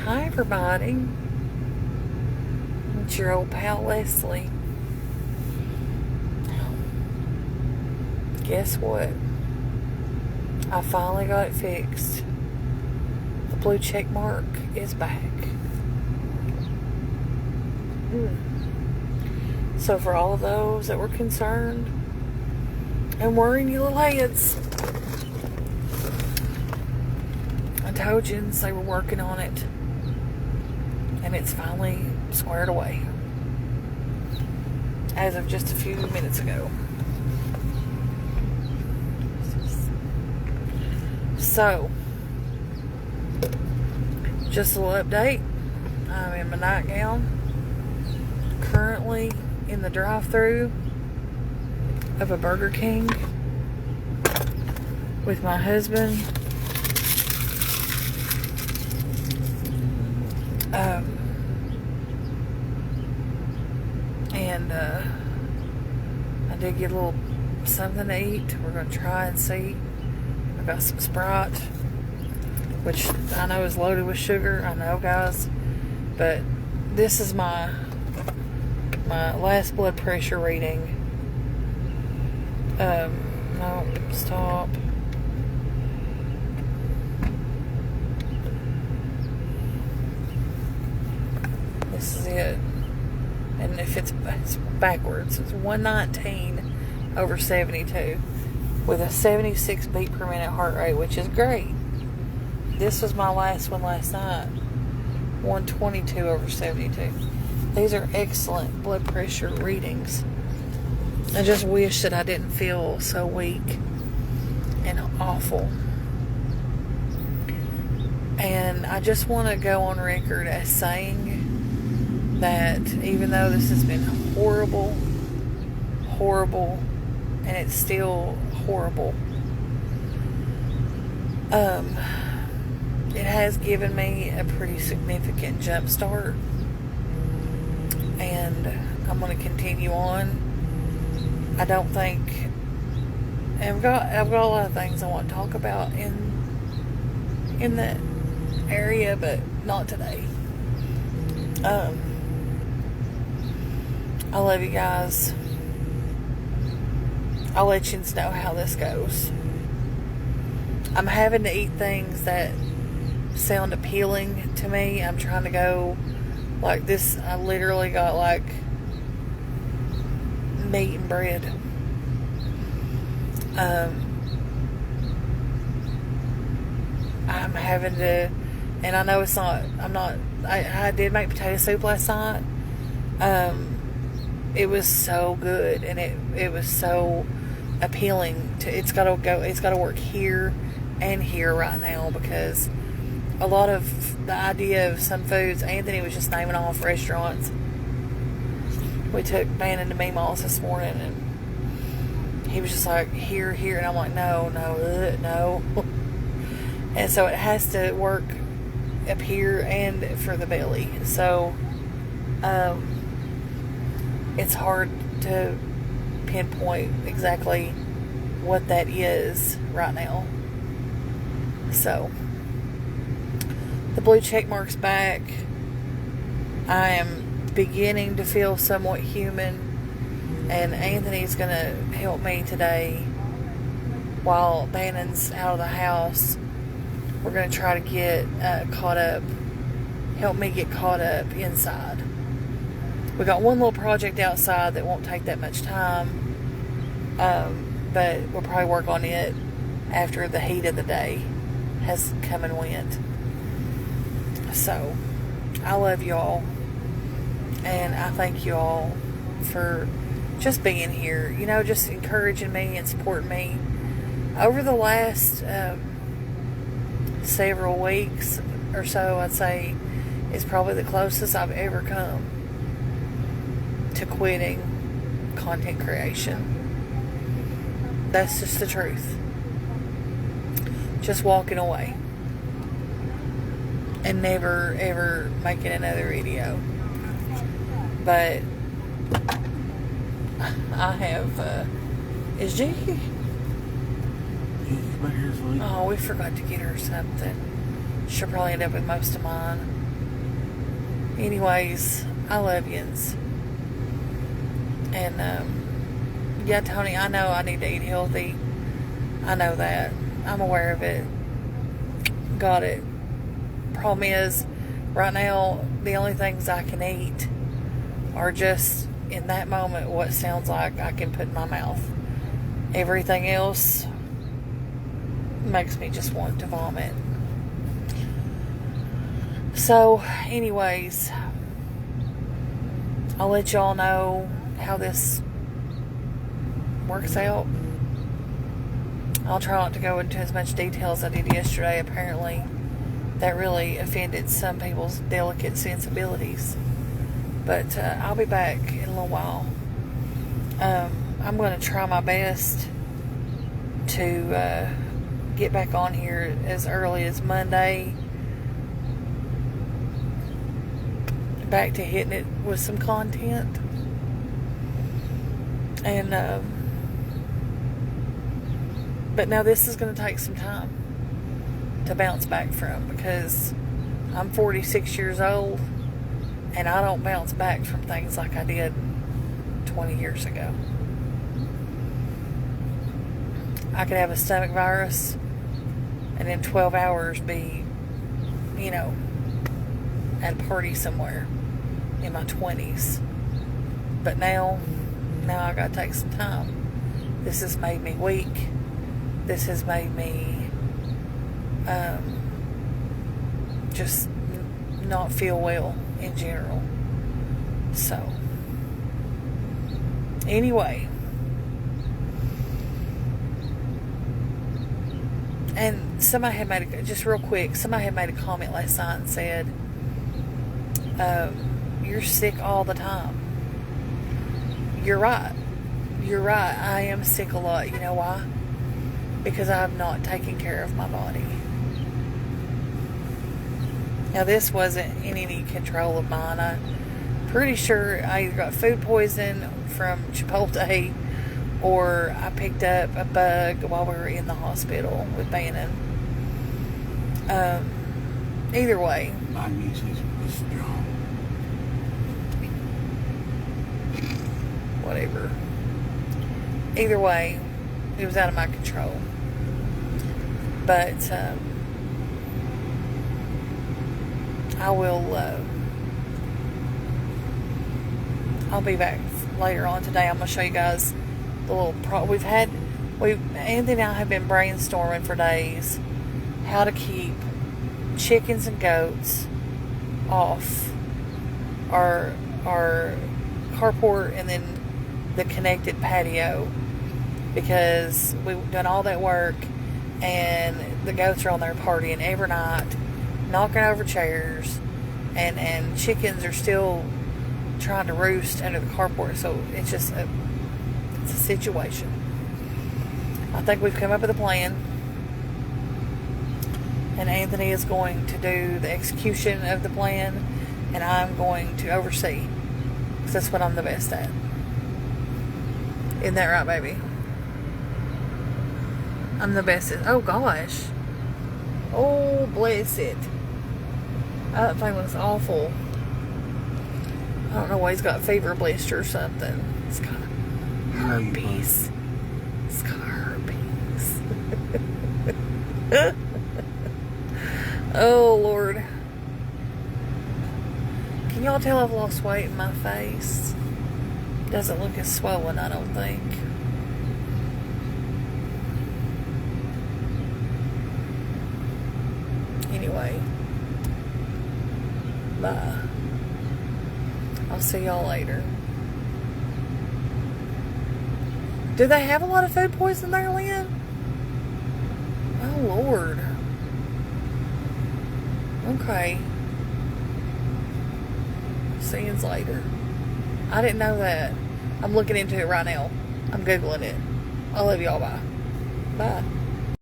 Hi everybody, it's your old pal Lesley. Guess what? I finally got it fixed. The blue check mark is back. So for all of those that were concerned and worrying you little heads, I told you they were working on it. And it's finally squared away. As of just a few minutes ago. So, just a little update. I'm in my nightgown. Currently in the drive-thru of a Burger King with my husband. I did get a little something to eat. We're going to try and see. I got some Sprite, which I know is loaded with sugar. I know, guys. But this is my last blood pressure reading. No, stop. This is it. And if it's backwards, it's 119 over 72 with a 76 beat per minute heart rate, which is great. This was my last one last night, 122 over 72. These are excellent blood pressure readings. I just wish that I didn't feel so weak and awful. And I just want to go on record as saying that even though this has been horrible, and it's still horrible, it has given me a pretty significant jump start, and I'm going to continue on. I don't think, and I've got a lot of things I want to talk about in that area, but not today. I love you guys. I'll let you know how this goes. I'm having to eat things that sound appealing to me. I'm trying to go like this. I literally got like meat and bread. I'm having to, and I know it's not, I did make potato soup last night. It was so good, and it was so appealing to, it's got to work here and here right now, because a lot of the idea of some foods, Anthony was just naming off restaurants. We took Bannon to Meemaw's this morning, and he was just like, here, and I'm like, no. And so it has to work up here and for the belly. So, it's hard to pinpoint exactly what that is right now. So, the blue check mark's back. I am beginning to feel somewhat human, and Anthony's going to help me today while Bannon's out of the house. We're going to try to get help me get caught up inside. We got one little project outside that won't take that much time, but we'll probably work on it after the heat of the day has come and went. So, I love y'all, and I thank you all for just being here, just encouraging me and supporting me. Over the last several weeks or so, I'd say is probably the closest I've ever come to quitting content creation. That's just the truth. Just walking away and never ever making another video. But I have is G? He's back here asleep. Oh, we forgot to get her something. She'll probably end up with most of mine. Anyways, I love yins. And, yeah, Tony, I know I need to eat healthy. I know that. I'm aware of it. Got it. Problem is, right now, the only things I can eat are just, in that moment, what sounds like I can put in my mouth. Everything else makes me just want to vomit. So, anyways, I'll let y'all know how this works out. I'll try not to go into as much detail as I did yesterday. Apparently, that really offended some people's delicate sensibilities. But I'll be back in a little while. I'm going to try my best to get back on here as early as Monday. Back to hitting it with some content. And but now this is going to take some time to bounce back from, because I'm 46 years old and I don't bounce back from things like I did 20 years ago. I could have a stomach virus and in 12 hours be, at a party somewhere in my 20s. But now I gotta take some time. This has made me weak. This has made me just not feel well in general. So, anyway. And somebody had made somebody had made a comment last night and said, you're sick all the time. You're right. I am sick a lot. You know why? Because I'm not taking care of my body. Now, this wasn't in any control of mine. I'm pretty sure I either got food poison from Chipotle or I picked up a bug while we were in the hospital with Bannon. Either way. My immune system was strong. Whatever. Either way, it was out of my control. But I will. I'll be back later on today. I'm gonna show you guys the little Anthony and I have been brainstorming for days how to keep chickens and goats off our carport and then the connected patio, because we've done all that work and the goats are on there partying every night, knocking over chairs, and chickens are still trying to roost under the carport. So it's just it's a situation. I think we've come up with a plan, and Anthony is going to do the execution of the plan, and I'm going to oversee, because that's what I'm the best at. Isn't that right, baby? I'm the best at... Oh, gosh. Oh, bless it. That thing looks awful. I don't know why he's got fever blister or something. It's got herpes. It's got herpes. Oh, Lord. Can y'all tell I've lost weight in my face? Doesn't look as swollen, I don't think. Anyway. Bye. I'll see y'all later. Do they have a lot of food poisoning there, Lynn? Oh, Lord. Okay. See you later. I didn't know that. I'm looking into it right now. I'm Googling it. I love y'all. Bye. Bye.